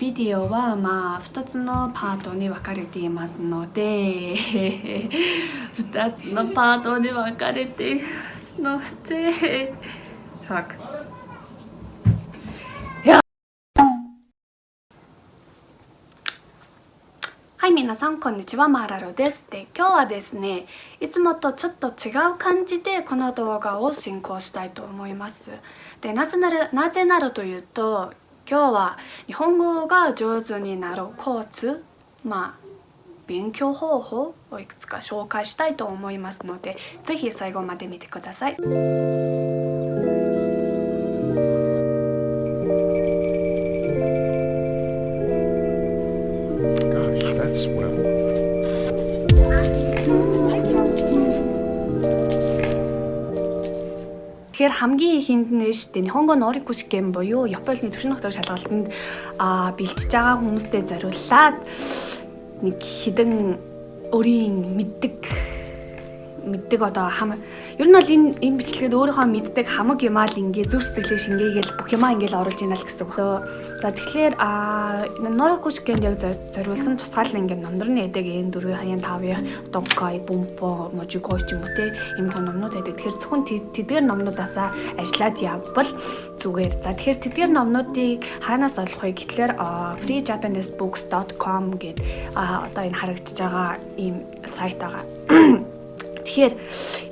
ビデオは2つのパートに分かれていますので2つのパートに分かれていますのではい、皆さんこんにちは、マーラロです。で、今日はですね、いつもとちょっと違う感じでこの動画を進行したいと思います。で、なぜならというと、今日は日本語が上手になるコツ、勉強方法をいくつか紹介したいと思いますので、ぜひ最後まで見てください。Тэгэхээр хамгийн ихэнд нь шүү дээ Нихонго Норику Shiken буюу Японы төвшин хотоор шалгалтанд бэлтжиж байгаа хүмүүстэй зориуллаад нэг хідэн өөрийн мэддэг одоо ер нь бол энэ бичлэгэд өөрийнхөө мэддэг хамаг юмаа л ингээ зүр сэтгэлээ шингээгээл бүх юмаа ингээл оруулж ийна л гэсэн үг. За тэгэхээр Норику Shiken яг зориулсан тусгаал нь ингээ номдорны эдэг энэ 4-5 Доккай, Бумпо, Можигой ч юм уу те ийм номнууд байдаг. Тэгэхээр зөвхөн тэдгээр номнуудаасаа ажиллаад явбал зүгээр. За тэгэхээр тэдгээр номнуудыг хаанаас олох вэ гэхлээр freejapanesebooks.com гэдэг одоо энэ харагдаж байгаа ийм сайт байгаа. Тэгэхээр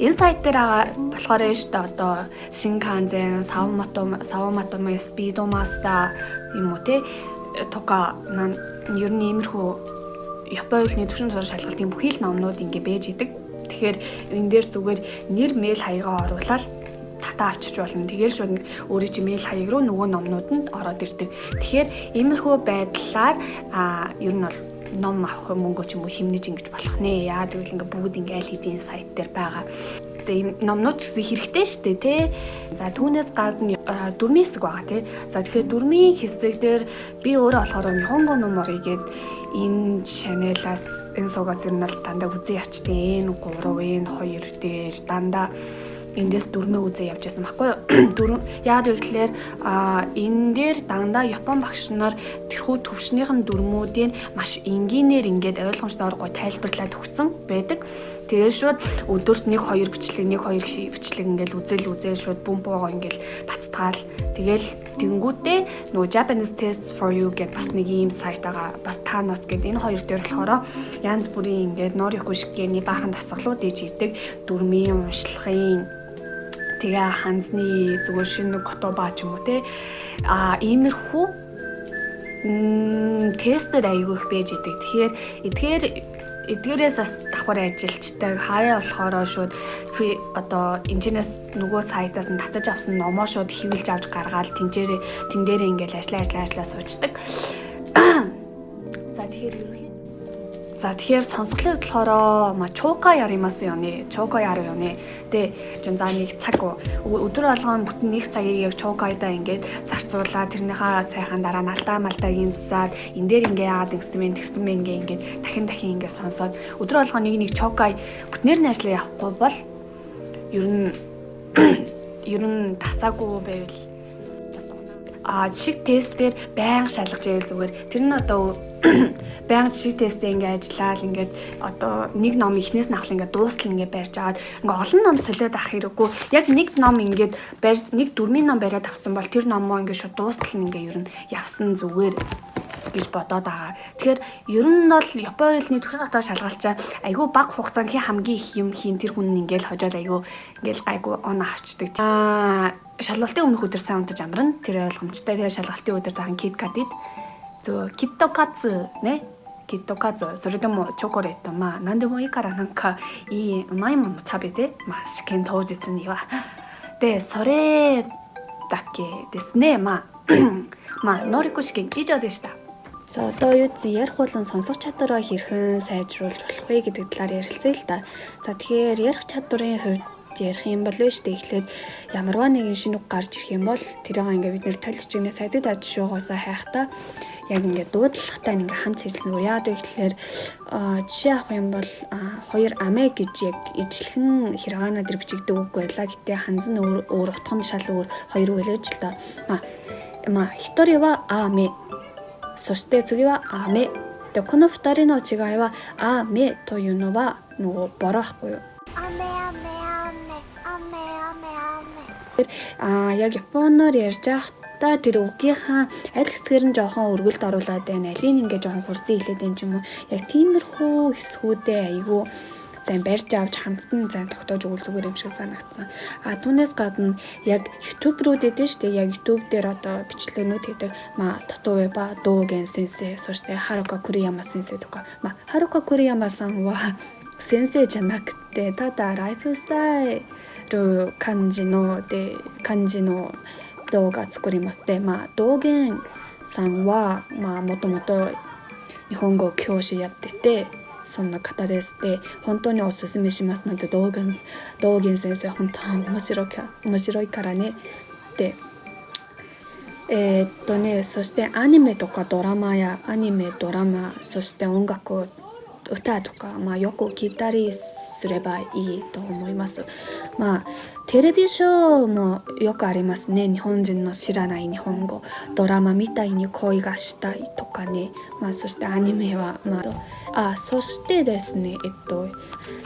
энэ сайт дээр болохоор шүү дээ одоо Shinkansen, Sawamatomo, Speedomaster юм уу те тока ер нь иймэрхүү Японы улсны төвшин сурах шалгалтын бүхий л номнууд ингээ бэж идэг. Тэгэхээр энэ дээр зүгээр нэр мэйл хаягаа оруулаад татаа авчирч болно. Тэгээд шууд өөрийн чинь мэйл хаяг руу нөгөө номнуудад ороод ирдэг. Тэгэхээр иймэрхүү байдлаар ер нь бол ном авах мөнгө ч юм уу хэмнэж ингэж болох нэ. Яа гэвэл ингээ бүгд ингээ аль хэдийн сайт дээр байгаа. Тэгээ номнууд ч гэсэн хэрэгтэй шүү дээ тий. За түүнээс гадна дөрмийн хэсэг байгаа тий. За тэгэхээр дөрмийн хэсэг дээр би өөрөө болохоор Нихонго Номори гээд энэ channel-аас энэ суугаас ер нь дандаа үзэн явчтэй. Энэ 3, энэ 2 дээр дандаа эндээс дөрмөө үзээ явж байсан байхгүй юу? Яагаад гэвэл энэ дээр дандаа Япон багш нар тэрхүү төвшнийхэн дөрмүүдийн маш энгийнээр ингээд ойлгомжтой гой тайлбарлаад өгсөн байдаг. Тэгээд шууд өдөрт 1-2 бичлэг ингээд үзээл шууд бумпогоо ингээд бацтаал. Тэгэл тэнгүүтээ нөгөө Japanese Tests for You гэдэг бас нэг ийм сайт байгаа. Бас Tanos гэдэг энэ хоёр дээр болохоор янз бүрийн ингээд Норику Шикений баахан дасгалууд ээж идэг дөрмийн уншлагын тэгээ ханзны зүгээр шинэ котоба ч юм уу те иймэрхүү тестээр аягүй их байж идэг. Тэгэхээр эдгээрээс бас давхар ажилчдаг хаяа болохоор шууд одоо энэчнээс нөгөө сайтаас нь татаж авсан номоо шууд хэвлж авч гаргаад тэн дээрээ ингээл ажиллаа суучдаг. За тэгэхээр сонсголын болохоор чуука яримаас юуны чуука яруу юуны тэ жин за нэг цаг өдөр болгон бүтэн нэг цагийг яг чуукайдаа ингээд зарцуулаад тэрнийхээ сайхан дараа нь алдаа малдагийн засаад энэ дээр ингээ яагаад тэгсэн мэн ингээд дахин ингээ сонсоод өдөр болгон нэг чуукай бүтнээр нь ажиллаа явахгүй бол ер нь тасаагүй байвал жишг тестээр байнга шалгаж ивэл зүгээр тэр нь одоо байнга жишг тестээ ингээ ажиллаад ингээд одоо нэг ном ихнээс нь авах ингээд дуустал ингээ барьж аваад ингээ олон ном солиод авах хэрэггүй яг нэг ном ингээд нэг дөрмийн ном бариад авсан бол тэр номоо ингээ шууд дуустал нь ингээ ер нь явсан зүгээр гэж бодоод байгаа. Тэгэхээр ер нь бол Японы улсны төвшин хотоор шалгалтчаа айгүй бага хугацаанд хамгийн их юм хийн тэр хүн ингээл хожоод айгүй ингээл гайгүй он авчдаг. Шалгалтын өмнөх өдөр сайн унтаж амарна. Тэр ойлгомжтой. Тэгээ шалгалтын өдөр захан KitKat-ид Kittokatsuね Kittokatsu それでもチョコレート何でもいいからなんかいいうまいもの食べて試験当日にはでそれだけですねНорику Shiken以上でした. За одоо юу ч ярих болон сонсох чадвараа хэрхэн сайжруулж болох вэ гэдэг талаар ярилцъя л да. За тэгэхээр ярих чадварын хувьд ярих юм бол шүү дээ. Эхлээд ямарваа нэгэн шинэ үг гарч ирэх юм бол тэрийг ингээ бид нэр толь чигнээ сайдад ажшуугаасаа хайхтаа яг ингээ дуудлагатай ингээ хамт хэлсэн үү. Яагаад гэвэл жишээ авах юм бол хоёр аме гэж яг ижлэхэн hiragana дээр бичигддэг үг байлаа. Гэтэ ханз нь өөр утганд шал өөр хоёр үг хэлж л да. Хитори wa ame そして次は雨で、この2人の違いは雨というのは버라고요. Яг японоор ярьж байхдаа тэр үгийнхаа аль хэсгээр нь жоохон өргөлд оруулаад байна. Алийг ингээ жоохон хурдан хэлээд байна ч юм уу. Яг тиймэрхүү хэсгүүдээ айгүй сайн барьж авч хамтдан сайн тогтоож өгвөл зүгээр юм шиг санагдсан. Түүнээс гадна яг YouTube руу дэдэн штэ, яг YouTube дээр одоо бичлэгнүүд хийдэг. Татуwe ба Dogen сенсей,そしてHaruka Kuriyama先生とか。Haruka Kuriyamaさんは先生じゃなくて、ただライフスタイル感じの動画作ります。で、Dogenさんはもともと日本語教師やってて。そんな方です。で、本当におすすめしますので、道元先生本当に面白いからね。で、そしてアニメとかドラマ、そして音楽、歌とか、よく聞いたりすればいいと思います。テレビショーもよくありますね。日本人の知らない日本語、ドラマみたいに恋がしたいとかね。そしてアニメはそしてですね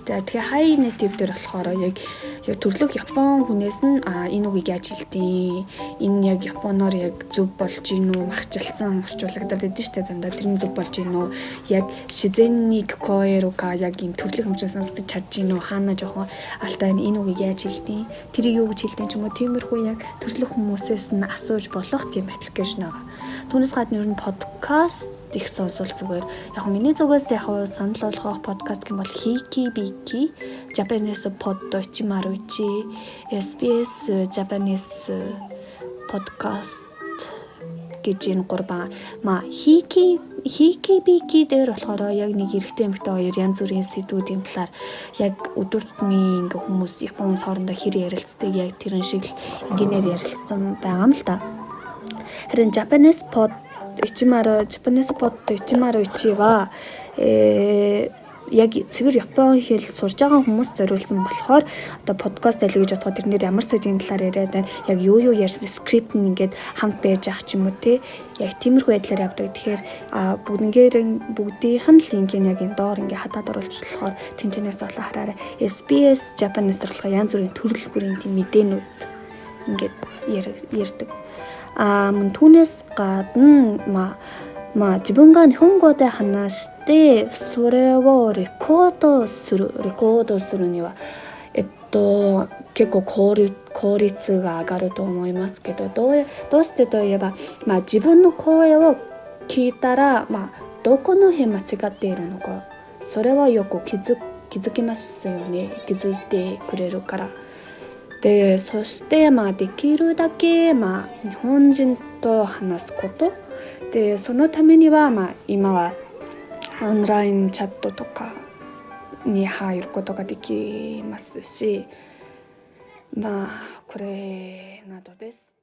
тэгээ хай нэтэв дээр болохоор яг төрлөх Япон хүнээс нь энэ үгийг яаж хэлдэг, энэ яг Японоор яг зөв болж гин үү, махчилсан орчуулагдаад байдаг шүү дээ. Зандаа тэр нь зөв болж гин үү, яг шизенний коэрука яг энэ төрлөх хэмжээ сонсож чадж гин үү, хаана жоохон алтай энэ үгийг яаж хэлдэг, тэрийг юу гэж хэлдэг ч юм уу, тиймэрхүү яг төрлөх хүмүүсээс нь асууж болох тийм аппликейшн байгаа. Түүнээс гадна ер нь подкаст их сонсвол зүгээр. Яг миний зүгээс яг санал болгох подкаст гэм бол Hikibiki, Japanese Pod 101, SBS Japanese Podcast гэж энэ гурван Hikibiki дээр болохоор яг нэг эрэгтэй эмэгтэй хоёр янз бүрийн сэдвүүдийн талаар яг өдөр тутмын ингээ хүмүүс Японы хоорондоо хэр ярилцдаг, яг тэрэн шиг ингээр ярилцсан байгаа юм л да. Харин Japanese Pod 101 はяг цэвэр Япон хэл сурж байгаа хүмүүс зориулсан болохоор одоо подкаст аль гэж бодоход тэрнээр ямар сэдвийн талаар яриад байна, яг юу ярьсан скрипт нь ингээд хамт байж ах ч юм уу те, яг тиймэрхүү байдлаар явдаг. Тэгэхээр бүгдийнх нь линкийг яг энэ доор ингээд хадаад оруулж болохоор тэнцэнээс олоо хараарай. SBS Japanese болохоор янз бүрийн төрөл бүрийн тийм мэдээнүүд ингээд ярьдаг. Түүнээс гадна 自分が日本語で話してそれをレコードするには結構効率が上がると思いますけど、どうしてといえば、自分の声を聞いたら、どこの辺間違っているのか、それはよく気づきますよね。気づいてくれるから。で、そしてできるだけ日本人と話すことで、そのためには今はオンラインチャットとかに入ることができますし、これなどです。